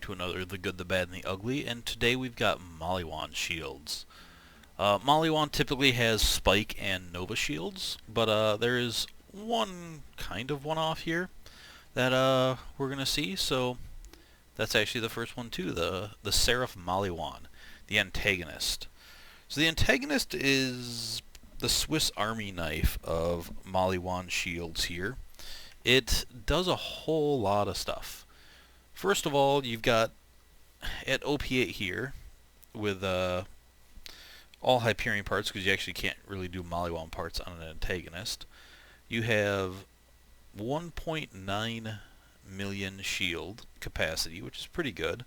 to another The Good, the Bad, and the Ugly, and today we've got Maliwan shields. Maliwan typically has Spike and Nova shields, but there is one kind of one-off here that we're going to see, so that's actually the first one too, the Seraph Maliwan, the Antagonist. So the Antagonist is the Swiss Army knife of Maliwan shields here. It does a whole lot of stuff. First of all, you've got at OP8 here with all Hyperion parts, because you actually can't really do Maliwan parts on an Antagonist. You have 1.9 million shield capacity, which is pretty good.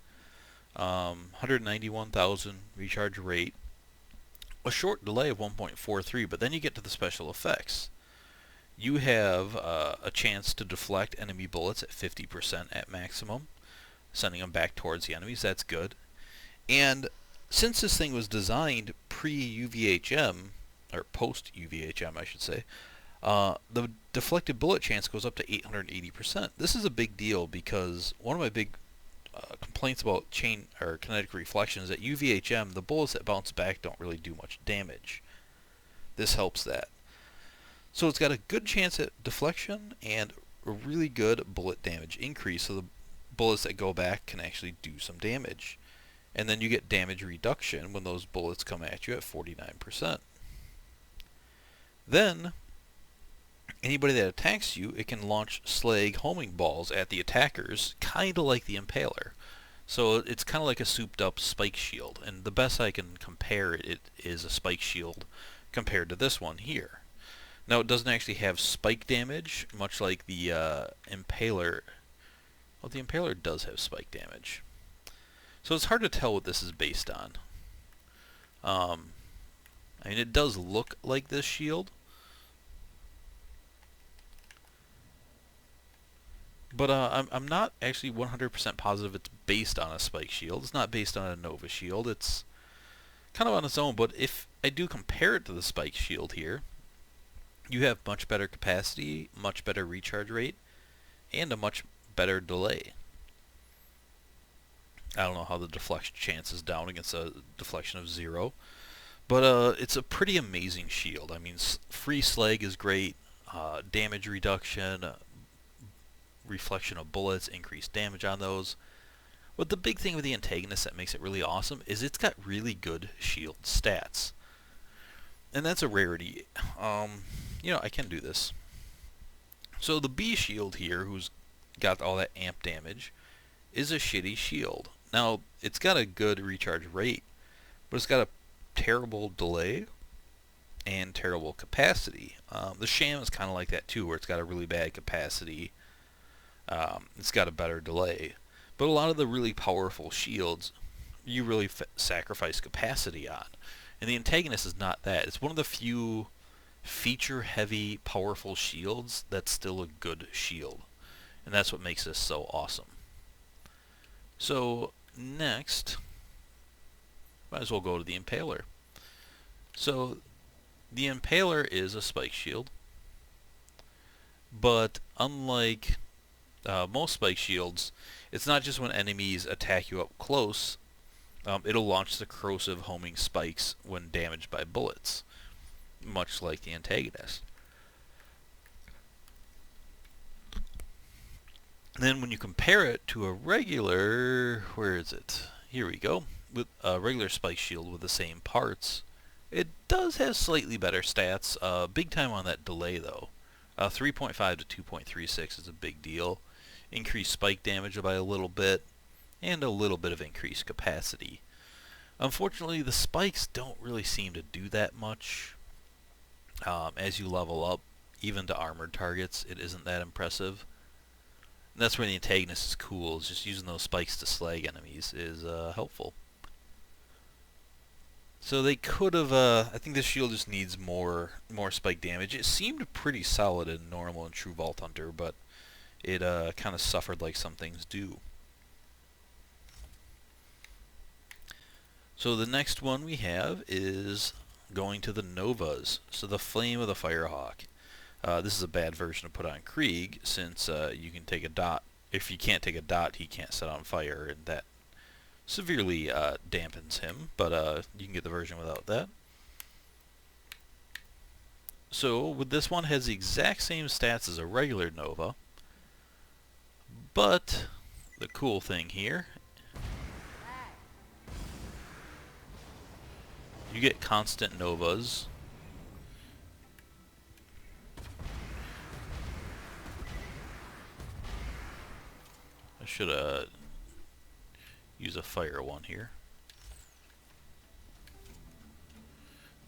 191,000 recharge rate. A short delay of 1.43, but then you get to the special effects. You have a chance to deflect enemy bullets at 50% at maximum, sending them back towards the enemies. That's good. And since this thing was designed pre-UVHM, or post-UVHM I should say, the deflected bullet chance goes up to 880%. This is a big deal because one of my big complaints about chain or kinetic reflection is that UVHM, the bullets that bounce back don't really do much damage. This helps that. So it's got a good chance at deflection and a really good bullet damage increase, so the bullets that go back can actually do some damage. And then you get damage reduction when those bullets come at you at 49%. Then, anybody that attacks you, it can launch slag homing balls at the attackers, kind of like the Impaler. So it's kind of like a souped up spike shield, and the best I can compare it is a spike shield compared to this one here. Now it doesn't actually have spike damage, much like the Impaler. Well, the Impaler does have spike damage. So it's hard to tell what this is based on. I mean, it does look like this shield, but I'm not actually 100% positive it's based on a spike shield. It's not based on a Nova shield. It's kind of on its own, but if I do compare it to the spike shield here, you have much better capacity, much better recharge rate, and a much better delay. I don't know how the deflection chance is down against a deflection of 0, but it's a pretty amazing shield. I mean, free slag is great, damage reduction, reflection of bullets, increased damage on those. But the big thing with the Antagonist that makes it really awesome is it's got really good shield stats. And that's a rarity. You know, I can do this. So the B shield here, who's got all that amp damage, is a shitty shield. Now, it's got a good recharge rate, but it's got a terrible delay and terrible capacity. The Sham is kind of like that too, where it's got a really bad capacity. It's got a better delay. But a lot of the really powerful shields, you really sacrifice capacity on. And the Antagonist is not that. It's one of the few feature-heavy, powerful shields that's still a good shield. And that's what makes this so awesome. So, next, might as well go to the Impaler. So, the Impaler is a spike shield, but unlike most spike shields, it's not just when enemies attack you up close. It'll launch the corrosive homing spikes when damaged by bullets, much like the Antagonist. Then when you compare it to a regular, where is it? Here we go. With a regular spike shield with the same parts, it does have slightly better stats. Big time on that delay though. 3.5 to 2.36 is a big deal. Increased spike damage by a little bit, and a little bit of increased capacity. Unfortunately, the spikes don't really seem to do that much. As you level up, even to armored targets, it isn't that impressive. And that's where the Antagonist is cool, is just using those spikes to slag enemies is helpful. So they could have, I think this shield just needs more spike damage. It seemed pretty solid in normal and true Vault Hunter, but it kind of suffered like some things do. So the next one we have is going to the Novas. So the Flame of the Firehawk. This is a bad version to put on Krieg, since you can take a dot if you can't take a dot, he can't set on fire, and that severely dampens him, but you can get the version without that. So with this one, has the exact same stats as a regular Nova, but the cool thing here, you get constant Novas. I should use a fire one here.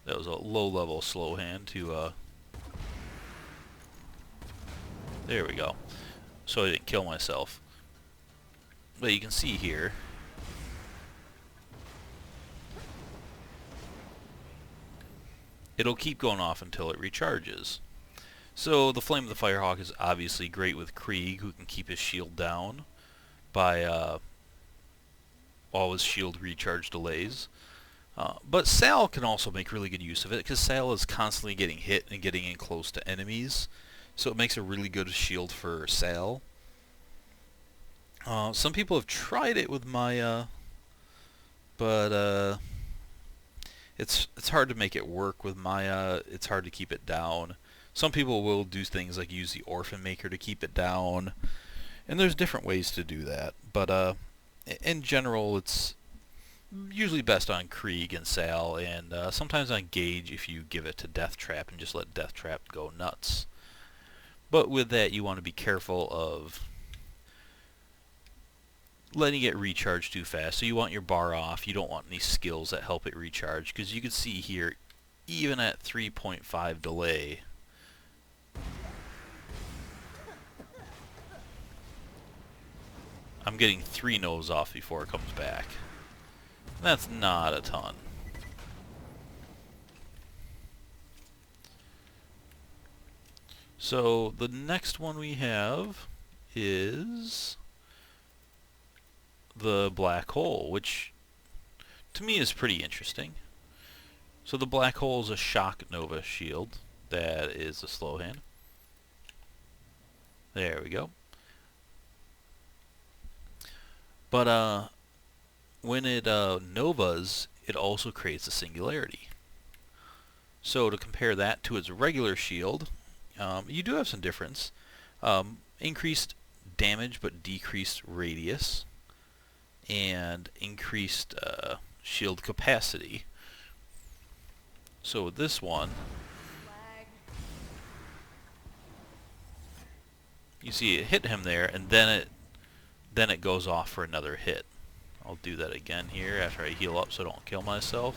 That was a low-level slow hand to, there we go. So I didn't kill myself. But you can see here, it'll keep going off until it recharges. So the Flame of the Firehawk is obviously great with Krieg, who can keep his shield down by all his shield recharge delays. But Sal can also make really good use of it, because Sal is constantly getting hit and getting in close to enemies. So it makes a really good shield for Sal. Some people have tried it with Maya, but it's hard to make it work with Maya. It's hard to keep it down. Some people will do things like use the Orphan Maker to keep it down, and there's different ways to do that. But in general, it's usually best on Krieg and Sal, and sometimes on Gage if you give it to Death Trap and just let Death Trap go nuts. But with that, you want to be careful of letting it recharge too fast. So you want your bar off. You don't want any skills that help it recharge, because you can see here, even at 3.5 delay, I'm getting 3 Novas off before it comes back. That's not a ton. So the next one we have is the Black Hole, which to me is pretty interesting. So the Black Hole is a Shock Nova shield that is a slow hand. There we go. But when it Novas, it also creates a Singularity. So to compare that to its regular shield, you do have some difference. Increased damage but decreased radius, and increased shield capacity. So with this one, you see it hit him there, and then it goes off for another hit. I'll do that again here after I heal up so I don't kill myself.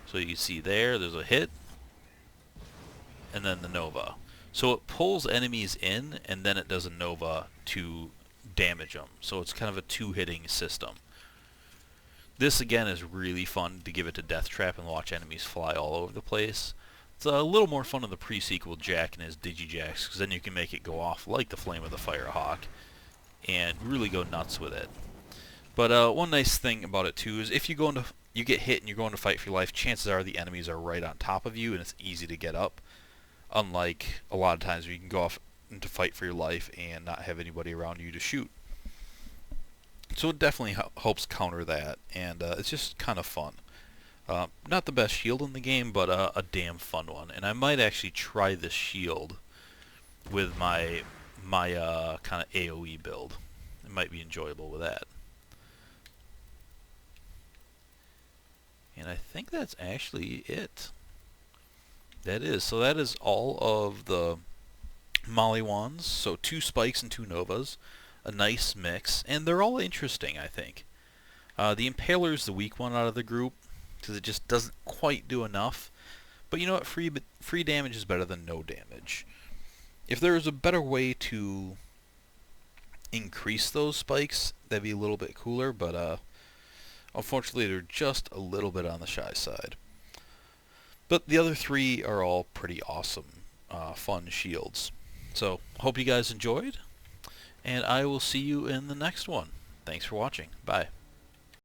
So you see there's a hit, and then the Nova. So it pulls enemies in, and then it does a Nova to damage them. So it's kind of a two-hitting system. This again is really fun to give it to Death Trap and watch enemies fly all over the place. It's a little more fun in the pre-sequel Jack and his Digijacks, because then you can make it go off like the Flame of the Firehawk and really go nuts with it. But one nice thing about it too is if you get hit and you're going to fight for your life, chances are the enemies are right on top of you and it's easy to get up. Unlike a lot of times where you can go off into fight for your life and not have anybody around you to shoot. So it definitely helps counter that, and it's just kind of fun. Not the best shield in the game, but a damn fun one. And I might actually try this shield with my kind of AoE build. It might be enjoyable with that. And I think that's actually it. That is all of the Maliwans. So 2 spikes and 2 Novas. A nice mix. And they're all interesting, I think. The Impaler's the weak one out of the group, because it just doesn't quite do enough. But you know what? Free damage is better than no damage. If there was a better way to increase those spikes, that'd be a little bit cooler, but unfortunately they're just a little bit on the shy side. But the other 3 are all pretty awesome, fun shields. So, hope you guys enjoyed, and I will see you in the next one. Thanks for watching. Bye.